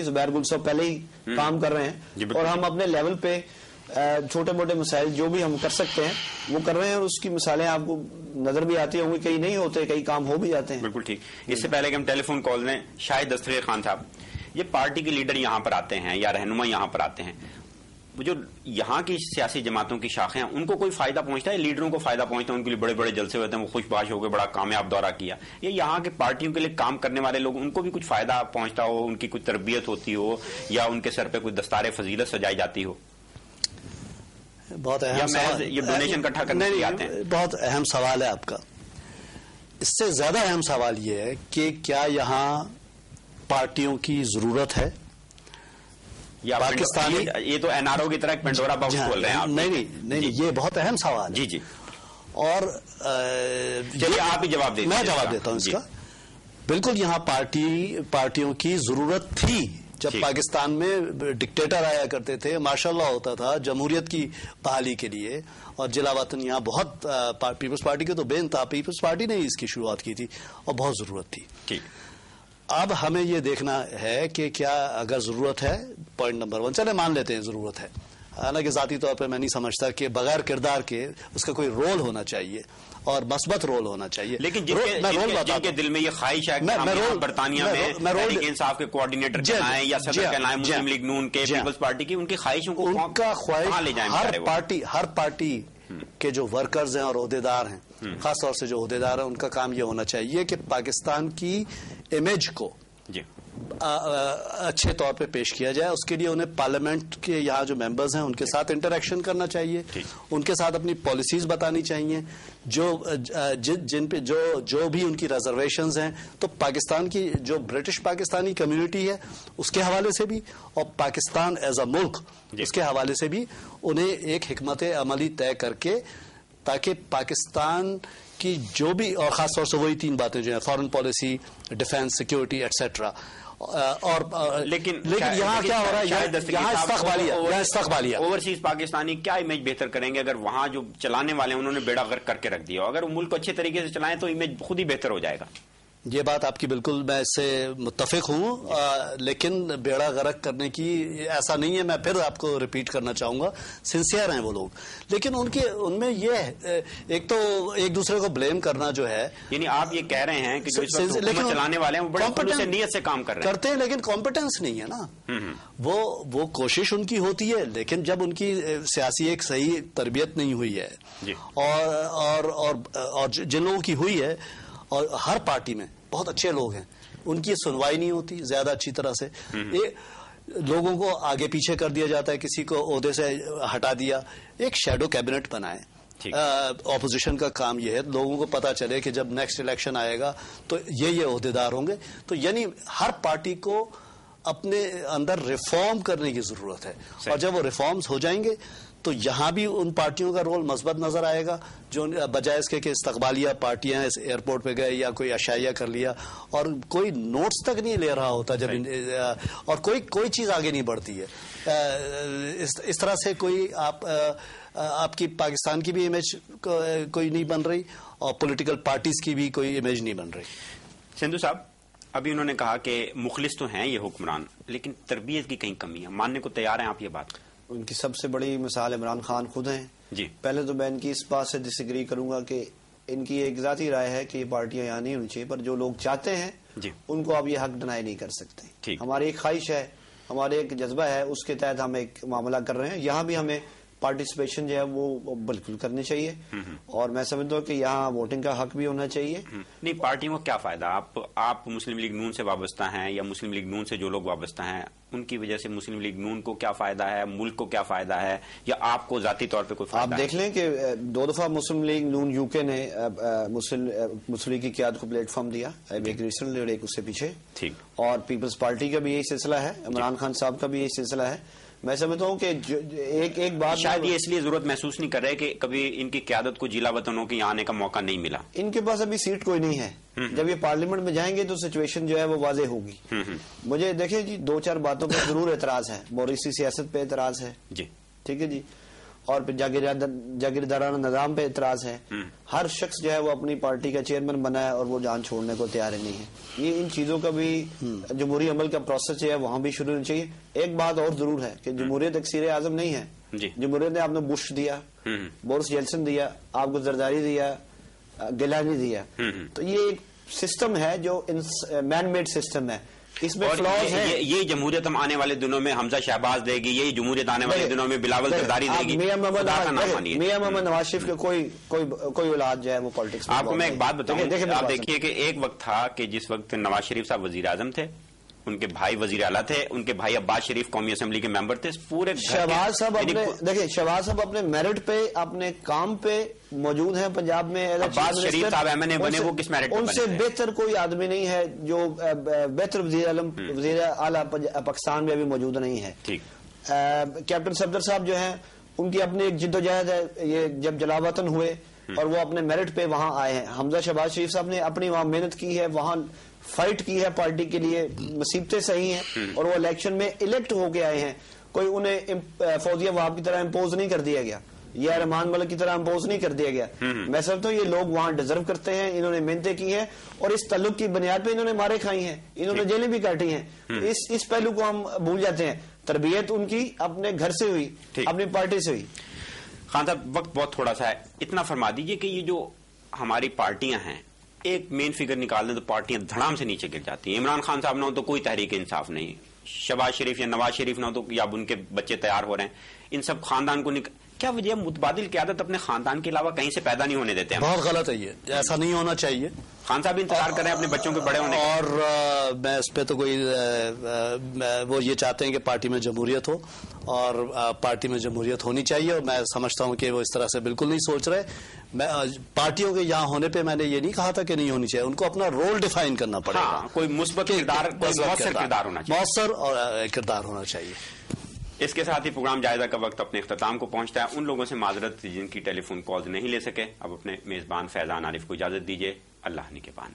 زبیر گل صاحب پہلے ہی کام کر رہے ہیں اور ہم اپنے لیول پہ چھوٹے موٹے مسائل جو بھی ہم کر سکتے ہیں وہ کر رہے ہیں، اور اس کی مثالیں آپ کو نظر بھی آتی ہوں گی، کئی نہیں ہوتے، کئی کام ہو بھی جاتے ہیں. بالکل ٹھیک. اس سے پہلے کہ ہم ٹیلی فون کال لیں، شاہد دستگیر خان صاحب، یہ پارٹی کے لیڈر یہاں پر آتے ہیں یا رہنما یہاں پر آتے ہیں، جو یہاں کی سیاسی جماعتوں کی شاخیں ہیں ان کو کوئی فائدہ پہنچتا ہے؟ لیڈروں کو فائدہ پہنچتا ہے، ان کے لیے بڑے بڑے جلسے ہوتے ہیں، وہ خوش باش ہو کے بڑا کامیاب دورہ کیا. یہ یہاں کے پارٹیوں کے لیے کام کرنے والے لوگ، ان کو بھی کچھ فائدہ پہنچتا ہو، ان کی کوئی تربیت ہوتی ہو یا ان کے سر پہ کوئی دستار فضیلت سجائی جاتی ہو؟ بہت اہم سوال، یہ ڈونیشن اکٹھا کرنے کے لیے آتے ہیں؟ بہت اہم سوال ہے آپ کا. اس سے زیادہ اہم سوال یہ ہے کہ کیا یہاں پارٹیوں کی ضرورت ہے؟ پاکستانی، یہ تو این آر او کی طرح پنڈورا باکس کھول رہے ہیں آپ. نہیں، یہ بہت اہم سوال ہے. جی اور چلیے آپ ہی جواب دیں. میں جواب دیتا ہوں اس کا. بالکل یہاں پارٹیوں کی ضرورت تھی. جب پاکستان میں ڈکٹیٹر آیا کرتے تھے، ماشاء اللہ ہوتا تھا جمہوریت کی بحالی کے لیے، اور جلا وطن یہاں بہت پیپلز پارٹی کے تو بے انتہا، پیپلز پارٹی نے اس کی شروعات کی تھی اور بہت ضرورت تھی. اب ہمیں یہ دیکھنا ہے کہ کیا اگر ضرورت ہے، پوائنٹ نمبر 1 چلے مان لیتے ہیں ضرورت ہے، حالانکہ ذاتی طور پہ میں نہیں سمجھتا کہ بغیر کردار کے اس کا کوئی رول ہونا چاہیے اور مثبت رول ہونا چاہیے. لیکن جن کے دل میں یہ خواہش ہے کہ برطانیہ میں تحریک انصاف کے کوآرڈینیٹر کہلائیں یا صدر کہلائیں مسلم لیگ نون کے، پیپلز پارٹی کی، ان کی خواہشوں کو کہاں لے جائیں؟ ہر پارٹی کے جو ورکرز ہیں اور عہدیدار ہیں، خاص طور سے جو عہدیدار ہیں، ان کا کام یہ ہونا چاہیے کہ پاکستان کی امیج کو اچھے طور پہ پیش کیا جائے. اس کے لیے انہیں پارلیمنٹ کے یہاں جو ممبرز ہیں ان کے ساتھ انٹریکشن کرنا چاہیے، ان کے ساتھ اپنی پالیسیز بتانی چاہیے، جن پہ جو بھی ان کی ریزرویشنز ہیں. تو پاکستان کی جو برٹش پاکستانی کمیونٹی ہے اس کے حوالے سے بھی، اور پاکستان ایز اے ملک اس کے حوالے سے بھی انہیں ایک حکمت عملی طے کر کے، تاکہ پاکستان کی جو بھی، اور خاص طور سے وہی 3 باتیں جو ہیں، foreign policy, defence, security etcetera. لیکن یہاں کیا ہو رہا ہے؟ یہاں استقبالیہ اوورسیز پاکستانی کیا امیج بہتر کریں گے اگر وہاں جو چلانے والے ہیں انہوں نے بیڑا غرق کر کے رکھ دیا؟ اگر وہ ملک کو اچھے طریقے سے چلائیں تو امیج خود ہی بہتر ہو جائے گا. یہ بات آپ کی بالکل میں اس سے متفق ہوں، لیکن بیڑا غرق کرنے کی ایسا نہیں ہے. میں پھر آپ کو ریپیٹ کرنا چاہوں گا، سنسیئر ہیں وہ لوگ، لیکن ان میں یہ ایک تو ایک دوسرے کو بلیم کرنا جو ہے، یعنی آپ یہ کہہ رہے ہیں کہ جو اس وقت حکومت چلانے والے ہیں وہ بڑے خلوص سے نیت سے کام کرتے ہیں، لیکن کمپیٹنس نہیں ہے نا. وہ کوشش ان کی ہوتی ہے، لیکن جب ان کی سیاسی ایک صحیح تربیت نہیں ہوئی ہے، اور جن لوگوں کی ہوئی ہے، اور ہر پارٹی میں بہت اچھے لوگ ہیں، ان کی سنوائی نہیں ہوتی زیادہ اچھی طرح سے. لوگوں کو آگے پیچھے کر دیا جاتا ہے، کسی کو عہدے سے ہٹا دیا. ایک شیڈو کیبنٹ بنائیں. اپوزیشن کا کام یہ ہے لوگوں کو پتا چلے کہ جب نیکسٹ الیکشن آئے گا تو یہ عہدیدار ہوں گے. تو یعنی ہر پارٹی کو اپنے اندر ریفارم کرنے کی ضرورت ہے، اور جب وہ ریفارمز ہو جائیں گے تو یہاں بھی ان پارٹیوں کا رول مثبت نظر آئے گا، جو بجائے اس کے کہ استقبالیہ پارٹیاں ایئرپورٹ پہ گئے یا کوئی اشائیہ کر لیا اور کوئی نوٹس تک نہیں لے رہا ہوتا جب اور کوئی چیز آگے نہیں بڑھتی ہے. اس طرح سے کوئی آپ کی پاکستان کی بھی امیج کوئی نہیں بن رہی، اور پولیٹیکل پارٹیز کی بھی کوئی امیج نہیں بن رہی. سندھو صاحب، ابھی انہوں نے کہا کہ مخلص تو ہیں یہ حکمران، لیکن تربیت کی کہیں کمی ہے. ماننے کو تیار ہیں آپ یہ بات؟ ان کی سب سے بڑی مثال عمران خان خود ہیں. پہلے تو میں ان کی اس بات سے ڈس ایگری کروں گا کہ ان کی ایک ذاتی رائے ہے کہ یہ پارٹیاں یہاں نہیں ہونی چاہیے، پر جو لوگ چاہتے ہیں ان کو آپ یہ حق ڈینائی نہیں کر سکتے. ہماری ایک خواہش ہے، ہمارے ایک جذبہ ہے، اس کے تحت ہم ایک معاملہ کر رہے ہیں. یہاں بھی ہمیں پارٹیسپیشن جو ہے وہ بالکل کرنی چاہیے، اور میں سمجھتا ہوں کہ یہاں ووٹنگ کا حق بھی ہونا چاہیے. نہیں، پارٹیوں کو کیا فائدہ؟ آپ مسلم لیگ نون سے وابستہ ہیں یا مسلم لیگ نون سے جو لوگ وابستہ ہیں، ان کی وجہ سے مسلم لیگ نون کو کیا فائدہ ہے، ملک کو کیا فائدہ ہے، یا آپ کو ذاتی طور پہ کوئی فائدہ؟ آپ دیکھ لیں کہ 2 دفعہ مسلم لیگ نون یو کے نے مسلم لیگ کی قیادت کو پلیٹ فارم دیا، ایک ریسنٹلی اور ایک اس سے پیچھے. اور پیپلز پارٹی کا بھی یہی سلسلہ ہے، عمران خان صاحب کا بھی یہی سلسلہ ہے. میں سمجھتا ہوں کہ ایک بات، شاید یہ اس لیے ضرورت محسوس نہیں کر رہے کہ کبھی ان کی قیادت کو جلا وطنوں کے یہاں آنے کا موقع نہیں ملا. ان کے پاس ابھی سیٹ کوئی نہیں ہے. جب یہ پارلیمنٹ میں جائیں گے تو سچویشن جو ہے وہ واضح ہوگی. مجھے دیکھیں جی 2-4 باتوں پہ ضرور اعتراض ہے. موریثی سیاست پہ اعتراض ہے، ٹھیک ہے جی. اور پھر جاگیردارانہ نظام پہ اعتراض ہے. ہر شخص جو ہے وہ اپنی پارٹی کا چیئرمین بنا ہے اور وہ جان چھوڑنے کو تیار ہی نہیں ہے. یہ ان چیزوں کا بھی جمہوری عمل کا پروسیس جو ہے وہاں بھی شروع ہونا چاہیے. ایک بات اور ضرور ہے کہ جمہوریت ایک اعظم نہیں ہے. جمہوریت نے آپ نے بش دیا, بورس جیلسن دیا, آپ کو زرداری دیا, گیلانی دیا. تو یہ ایک سسٹم ہے جو مین میڈ سسٹم ہے, اس میں فلاز ہیں. یہی جمہوریت ہم آنے والے دنوں میں حمزہ شہباز دے گی, یہی جمہوریت آنے والے دنوں میں بلاول زرداری دے گی. میاں محمد نواز شریف کے کوئی اولاد جو ہے وہ پالیٹکس میں. آپ کو میں ایک بات بتاؤں, آپ دیکھیے کہ ایک وقت تھا کہ جس وقت نواز شریف صاحب وزیر اعظم تھے, ان کے بھائی وزیر اعلیٰ تھے, ان کے بھائی عباس شریف قومی اسمبلی کے ممبر تھے. پورے شہباز صاحب اپنے میرٹ پہ اپنے کام پہ موجود ہیں پنجاب میں. عباس شریف صاحب ایم این اے بنے, وہ کس میرٹ پہ بنے؟ ان سے بہتر کوئی آدمی نہیں ہے جو بہتر وزیر اعلیٰ پاکستان میں ابھی موجود نہیں ہے. کیپٹن صفدر صاحب جو ہیں ان کی اپنی ایک جدوجہد ہے. یہ جب جلاوطن ہوئے اور وہ اپنے میرٹ پہ وہاں آئے ہیں. حمزہ شہباز شریف صاحب نے اپنی وہاں محنت کی ہے, وہاں فائٹ کی ہے پارٹی کے لیے, مصیبتیں صحیح ہیں, اور وہ الیکشن میں الیکٹ ہو کے آئے ہیں. کوئی انہیں فوزیہ وہاب کی طرح امپوز نہیں کر دیا گیا یا رحمان ملک کی طرح امپوز نہیں کر دیا گیا. میں سمجھتا ہوں یہ لوگ وہاں ڈیزرو کرتے ہیں, انہوں نے محنتیں کی ہیں اور اس تعلق کی بنیاد پہ انہوں نے مارے کھائی ہیں, انہوں نے جیلیں بھی کاٹی ہیں. اس پہلو کو ہم بھول جاتے ہیں. تربیت ان کی اپنے گھر سے ہوئی, اپنی پارٹی سے ہوئی. خان صاحب وقت بہت تھوڑا سا ہے, اتنا فرما دیجئے کہ یہ جو ہماری پارٹیاں ہیں ایک مین فگر نکال دیں تو پارٹیاں دھڑام سے نیچے گر جاتی ہیں. عمران خان صاحب نہ ہو تو کوئی تحریک انصاف نہیں, شہباز شریف یا نواز شریف نہ ہو تو یا ان کے بچے تیار ہو رہے ہیں, ان سب خاندان کو کیا وجہ متبادل قیادت اپنے خاندان کے علاوہ کہیں سے پیدا نہیں ہونے دیتے ہیں؟ بہت غلط ہے یہ, ایسا نہیں ہونا چاہیے. خان صاحب انتظار کریں اپنے بچوں کے بڑے ہونے کا. اور میں اس پہ تو کوئی وہ یہ چاہتے ہیں کہ پارٹی میں جمہوریت ہو اور پارٹی میں جمہوریت ہونی چاہیے, اور میں سمجھتا ہوں کہ وہ اس طرح سے بالکل نہیں سوچ رہے. پارٹیوں کے یہاں ہونے پہ میں نے یہ نہیں کہا تھا کہ نہیں ہونی چاہیے, ان کو اپنا رول ڈیفائن کرنا پڑے گا. کوئی مثبت کردار, مؤثر اور کردار ہونا چاہیے. اس کے ساتھ ہی پروگرام جائزہ کا وقت اپنے اختتام کو پہنچتا ہے. ان لوگوں سے معذرت جن کی ٹیلی فون کالز نہیں لے سکے, اب اپنے میزبان فیضان عارف کو اجازت دیجیے. اللہ نگہبان.